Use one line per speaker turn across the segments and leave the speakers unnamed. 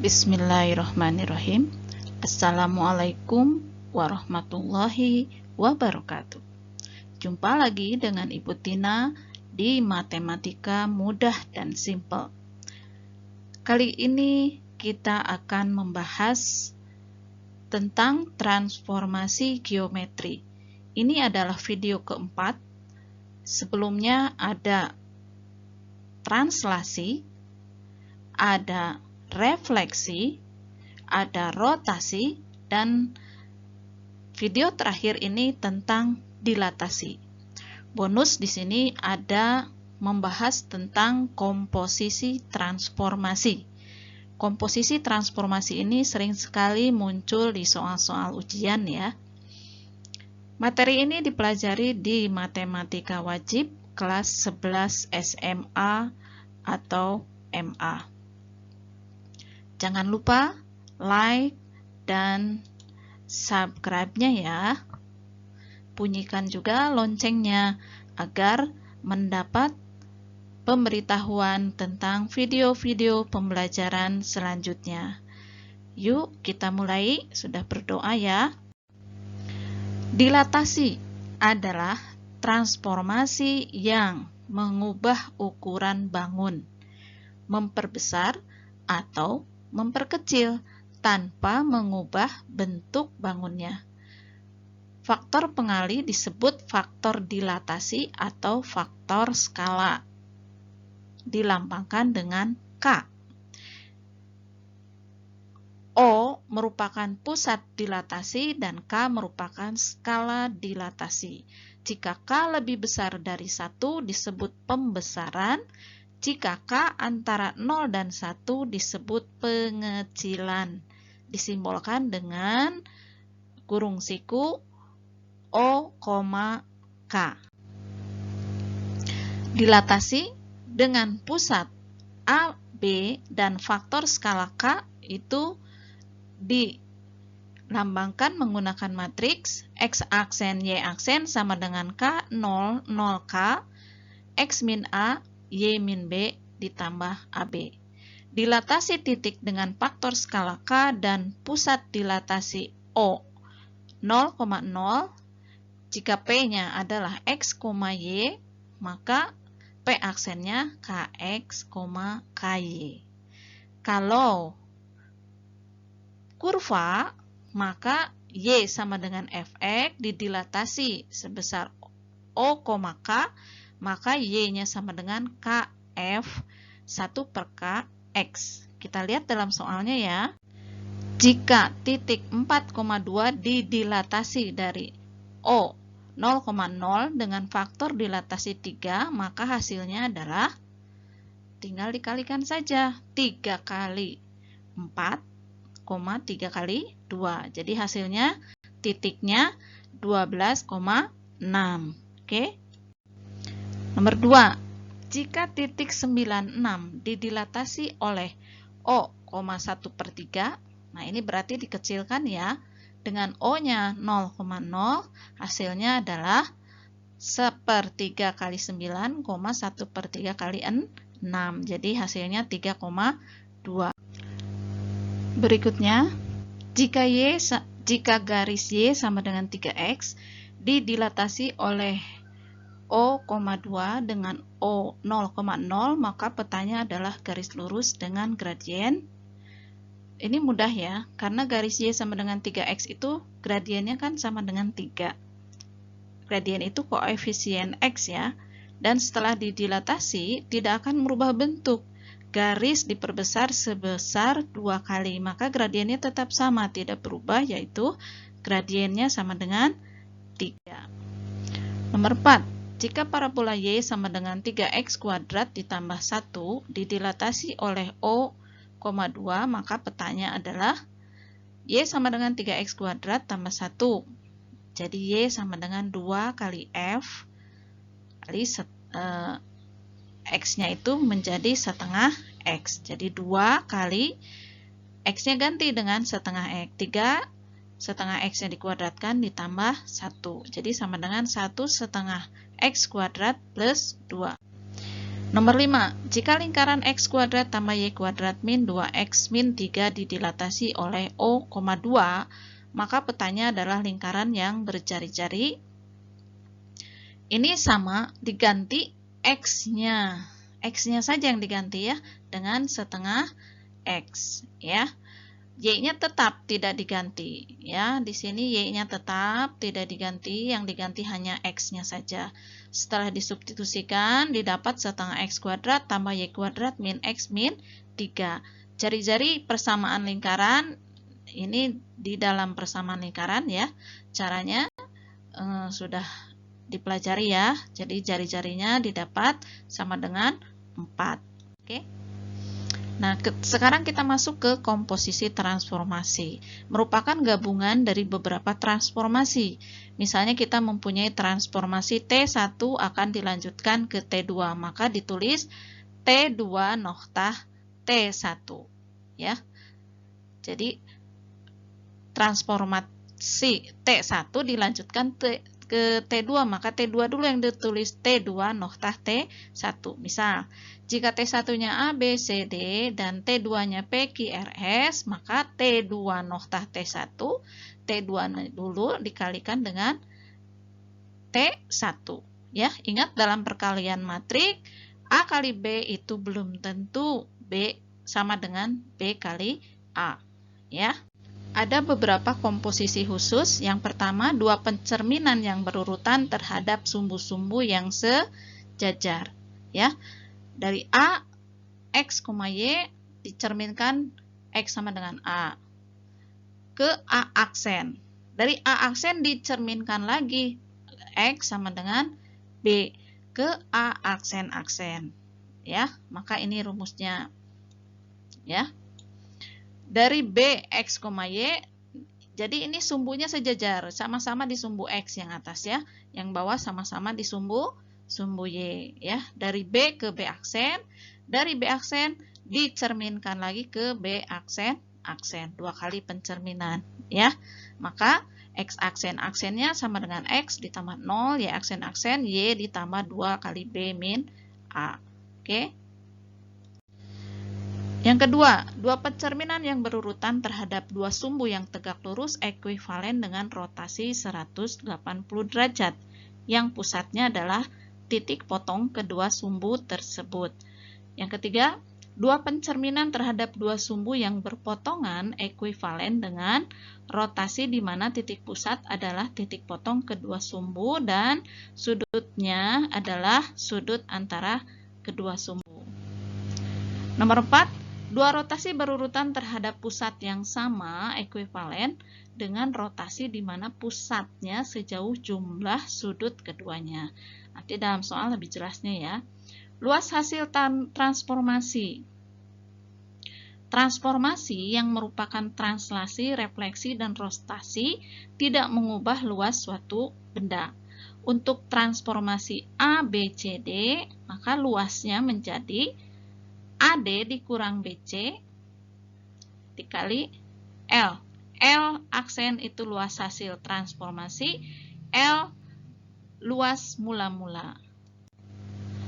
Bismillahirrahmanirrahim. Assalamualaikum warahmatullahi wabarakatuh. Jumpa lagi dengan Ibu Tina di Matematika Mudah dan Simple. Kali ini kita akan membahas tentang transformasi geometri. Ini adalah video keempat. Sebelumnya ada translasi, ada refleksi, ada rotasi, dan video terakhir ini tentang dilatasi. Bonus di sini ada membahas tentang komposisi transformasi. Komposisi transformasi ini sering sekali muncul di soal-soal ujian ya. Materi ini dipelajari di Matematika Wajib kelas 11 SMA atau MA. Jangan lupa like dan subscribe-nya ya. Bunyikan juga loncengnya agar mendapat pemberitahuan tentang video-video pembelajaran selanjutnya. Yuk kita mulai, sudah berdoa ya. Dilatasi adalah transformasi yang mengubah ukuran bangun, memperbesar atau memperkecil tanpa mengubah bentuk bangunnya. Faktor pengali disebut faktor dilatasi atau faktor skala. Dilambangkan dengan K. O merupakan pusat dilatasi dan K merupakan skala dilatasi. Jika K lebih besar dari 1 disebut pembesaran. Jika K antara 0 dan 1 disebut pengecilan. Disimbolkan dengan kurung siku O, K. Dilatasi dengan pusat A, B, dan faktor skala K itu dilambangkan menggunakan matriks X aksen Y aksen sama dengan K, 0, 0K, X min A, Y min B ditambah AB. Dilatasi titik dengan faktor skala K dan pusat dilatasi O 0,0. Jika P-nya adalah X, Y, maka P aksennya KX, KY. Kalau kurva, maka Y sama dengan Fx didilatasi sebesar O, K, maka Y-nya sama dengan KF 1 per KX. Kita lihat dalam soalnya ya. Jika titik 4,2 didilatasi dari O 0,0 dengan faktor dilatasi 3, maka hasilnya adalah tinggal dikalikan saja. 3 kali 4, 3 kali 2. Jadi hasilnya titiknya 12,6. Oke. Nomor 2, jika titik 96 didilatasi oleh O, 1 per 3, nah ini berarti dikecilkan ya, dengan O-nya 0,0, hasilnya adalah 1/3 kali 9, 1/3 kali 6, jadi hasilnya 3,2. Berikutnya, jika garis Y sama dengan 3X didilatasi oleh O, 2 dengan O 0,0, maka petanya adalah garis lurus dengan gradien. Ini mudah ya, karena garis Y sama dengan 3X itu gradiennya kan sama dengan 3. Gradien itu koefisien X ya, dan setelah didilatasi tidak akan merubah bentuk. Garis diperbesar sebesar 2 kali, maka gradiennya tetap sama, tidak berubah, yaitu gradiennya sama dengan 3. Nomor 4. Jika parabola Y sama dengan 3X kuadrat ditambah 1 didilatasi oleh O, 2, maka petanya adalah Y sama dengan 3X kuadrat tambah 1. Jadi Y sama dengan 2 kali F kali X-nya itu menjadi setengah X. Jadi 2 kali X-nya ganti dengan setengah X. 3 setengah X yang dikuadratkan ditambah 1. Jadi sama dengan 1 setengah X kuadrat plus 2. Nomor 5, jika lingkaran x kuadrat tambah y kuadrat min 2x min 3 didilatasi oleh O, 2, maka petanya adalah lingkaran yang berjari-jari. Ini sama, diganti x-nya. X-nya saja yang diganti ya, dengan setengah x ya. Y-nya tetap tidak diganti ya. Di sini Y-nya tetap tidak diganti, yang diganti hanya X-nya saja. Setelah disubstitusikan didapat setengah X kuadrat tambah Y kuadrat min X min 3. Jari-jari persamaan lingkaran ini di dalam persamaan lingkaran ya. Caranya sudah dipelajari ya. Jadi jari-jarinya didapat sama dengan 4. Oke. Nah, sekarang kita masuk ke komposisi transformasi. Merupakan gabungan dari beberapa transformasi. Misalnya kita mempunyai transformasi T1 akan dilanjutkan ke T2, maka ditulis T2 noktah T1. Ya. Jadi transformasi T1 dilanjutkan ke T2, maka T2 dulu yang ditulis T2 noktah T1. Misal, jika T1-nya A, B, C, D, dan T2-nya P, Q, R, S, maka T2 noktah T1, T2 dulu dikalikan dengan T1. Ya, ingat dalam perkalian matrik, A kali B itu belum tentu B sama dengan B kali A. Ya. Ada beberapa komposisi khusus. Yang pertama, dua pencerminan yang berurutan terhadap sumbu-sumbu yang sejajar. Ya, dari A, X, Y dicerminkan X sama dengan A. Ke A aksen. Dari A aksen dicerminkan lagi X sama dengan B. Ke A aksen-aksen. Ya, maka ini rumusnya. Ya. Dari B, X, Y, jadi ini sumbunya sejajar, sama-sama di sumbu X yang atas ya, yang bawah sama-sama di sumbu Y ya. Dari B ke B aksen, dari B aksen dicerminkan lagi ke B aksen, dua kali pencerminan ya. Maka X aksen-aksennya sama dengan X ditambah 0, Y aksen-aksen, Y ditambah 2 kali B min A. Oke. Yang kedua, dua pencerminan yang berurutan terhadap dua sumbu yang tegak lurus ekuivalen dengan rotasi 180 derajat, yang pusatnya adalah titik potong kedua sumbu tersebut. Yang ketiga, dua pencerminan terhadap dua sumbu yang berpotongan ekuivalen dengan rotasi di mana titik pusat adalah titik potong kedua sumbu dan sudutnya adalah sudut antara kedua sumbu. Nomor 4, dua rotasi berurutan terhadap pusat yang sama ekuivalen dengan rotasi di mana pusatnya sejauh jumlah sudut keduanya. Nanti dalam soal lebih jelasnya ya. Luas hasil transformasi. Transformasi yang merupakan translasi, refleksi, dan rotasi tidak mengubah luas suatu benda. Untuk transformasi A, B, C, D, maka luasnya menjadi AD dikurang BC dikali L. L aksen itu luas hasil transformasi, L luas mula-mula.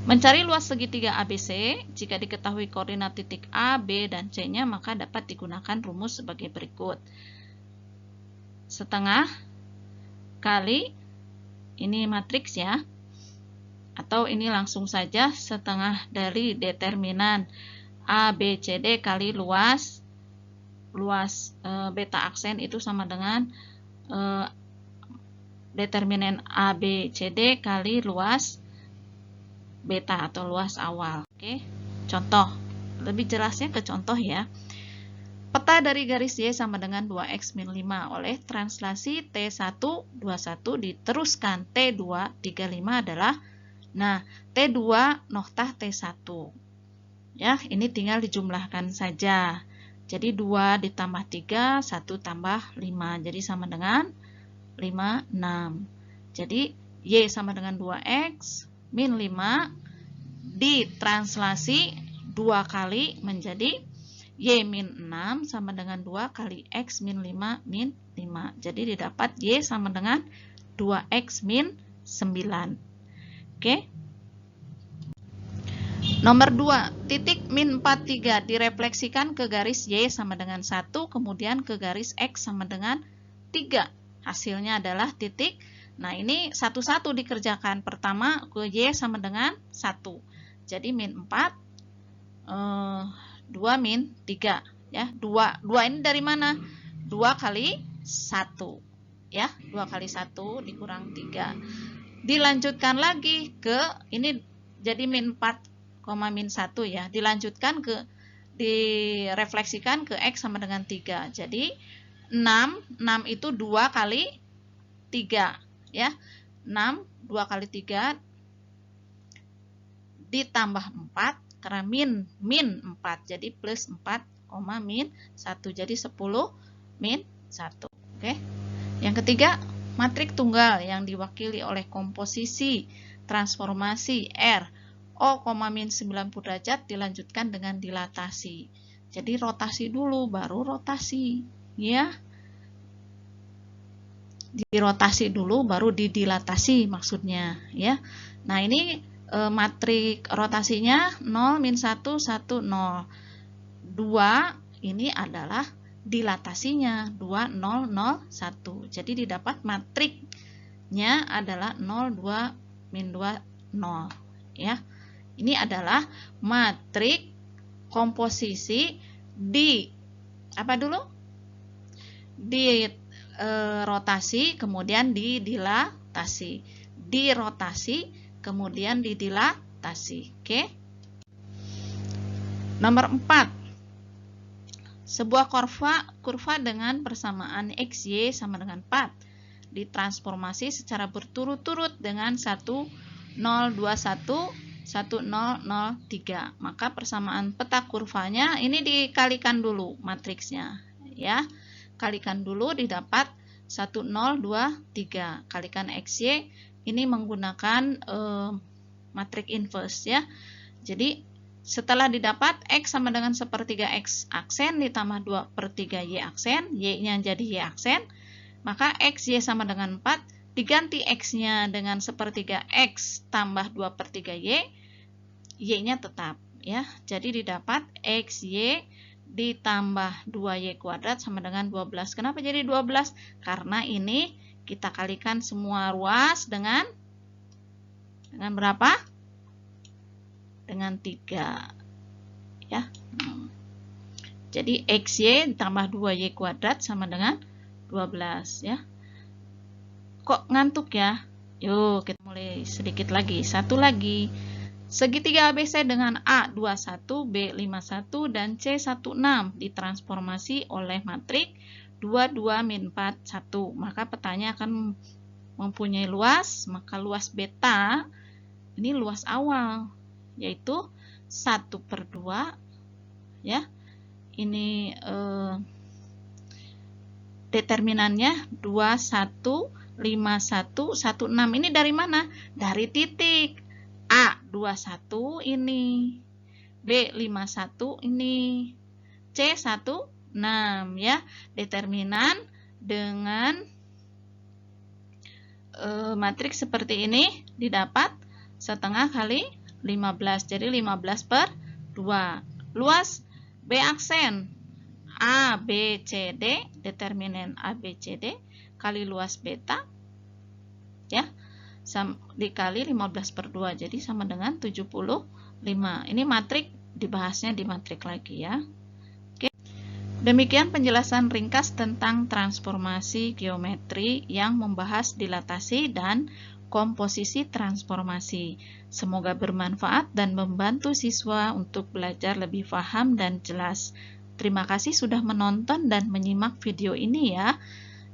Mencari luas segitiga ABC, jika diketahui koordinat titik A, B, dan C-nya, maka dapat digunakan rumus sebagai berikut. Setengah kali, ini matriks ya, atau ini langsung saja setengah dari determinan A, B, C, D kali luas beta aksen itu sama dengan determinan A, B, C, D kali luas beta atau luas awal. Oke, contoh. Lebih jelasnya ke contoh ya. Peta dari garis Y sama dengan 2X min 5 oleh translasi T1, 21 diteruskan T2, 35 adalah T2 noktah T1. Ya, ini tinggal dijumlahkan saja. Jadi 2 ditambah 3, 1 tambah 5. Jadi sama dengan 5, 6. Jadi Y sama dengan 2X min 5 ditranslasi 2 kali menjadi Y min 6 sama dengan 2 kali X min 5 min 5. Jadi didapat Y sama dengan 2X min 9. Oke. Nomor 2, titik min 43 direfleksikan ke garis Y sama dengan 1, kemudian ke garis X sama dengan 3. Hasilnya adalah titik. Nah, ini satu-satu dikerjakan. Pertama ke Y sama dengan 1. Jadi min 4, 2 min 3. Ya, 2 ini dari mana? 2 kali 1. Ya, 2 kali 1 dikurang 3. Dilanjutkan lagi ke, ini jadi min 4, min 1 ya, dilanjutkan ke, direfleksikan ke X sama dengan 3. Jadi 6 itu 2 kali 3 ya. 6 2 kali 3 ditambah 4 karena min 4, jadi plus 4, min 1, jadi 10 min 1. Oke. Yang ketiga, matrik tunggal yang diwakili oleh komposisi transformasi R O, min 90 derajat dilanjutkan dengan dilatasi. Jadi rotasi dulu baru rotasi, ya. Dirotasi dulu baru didilatasi maksudnya, ya. Nah, ini matrik rotasinya 0, min 1, 1, 0. 2 ini adalah dilatasinya 2, 0, 0, 1. Jadi didapat matriknya adalah 0, 2, min 2, 0, ya. Ini adalah matrik komposisi di apa dulu? Di rotasi kemudian didilatasi. Dirotasi kemudian didilatasi. Oke. Nomor 4. Sebuah kurva dengan persamaan XY sama dengan 4 ditransformasi secara berturut-turut dengan 1, 0, 2, 1, 1, 0, 0, 3. Maka persamaan peta kurvanya ini dikalikan dulu matriksnya, ya. Kalikan dulu didapat 1, 0, 2, 3. Kalikan XY ini menggunakan matrik inverse, ya. Jadi setelah didapat X sama dengan 1/3 X aksen ditambah 2/3 Y aksen, Y-nya jadi Y aksen, maka XY sama dengan 4, diganti X-nya dengan 1/3 X tambah 2/3 Y, Y-nya tetap, ya. Jadi didapat XY ditambah 2Y kuadrat sama dengan 12. Kenapa jadi 12? Karena ini kita kalikan semua ruas dengan berapa? Dengan 3, ya. Jadi XY ditambah 2Y kuadrat sama dengan 12, ya. Kok ngantuk ya? Yuk kita mulai sedikit lagi. Satu lagi. Segitiga ABC dengan A21, B51, dan C16 ditransformasi oleh matrik 22 min 4, 1. Maka petanya akan mempunyai luas, maka luas beta ini luas awal, yaitu 1/2, ya. Ini determinannya 21, 51, 16. Ini dari mana? Dari titik. A21 ini, B51 ini, C16, ya. Determinan dengan matriks seperti ini didapat setengah kali 15, jadi 15/2. Luas B aksen A, B, C, D, determinan A, B, C, D kali luas beta, ya, dikali 15/2, jadi sama dengan 75. Ini matrik, dibahasnya di matrik lagi, ya. Oke. Demikian penjelasan ringkas tentang transformasi geometri yang membahas dilatasi dan komposisi transformasi. Semoga bermanfaat dan membantu siswa untuk belajar lebih paham dan jelas. Terima kasih sudah menonton dan menyimak video ini, ya,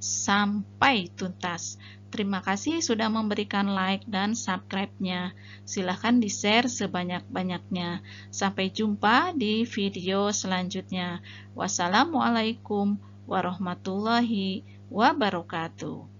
sampai tuntas. Terima kasih sudah memberikan like dan subscribe-nya. Silahkan di-share sebanyak-banyaknya. Sampai jumpa di video selanjutnya. Wassalamualaikum warahmatullahi wabarakatuh.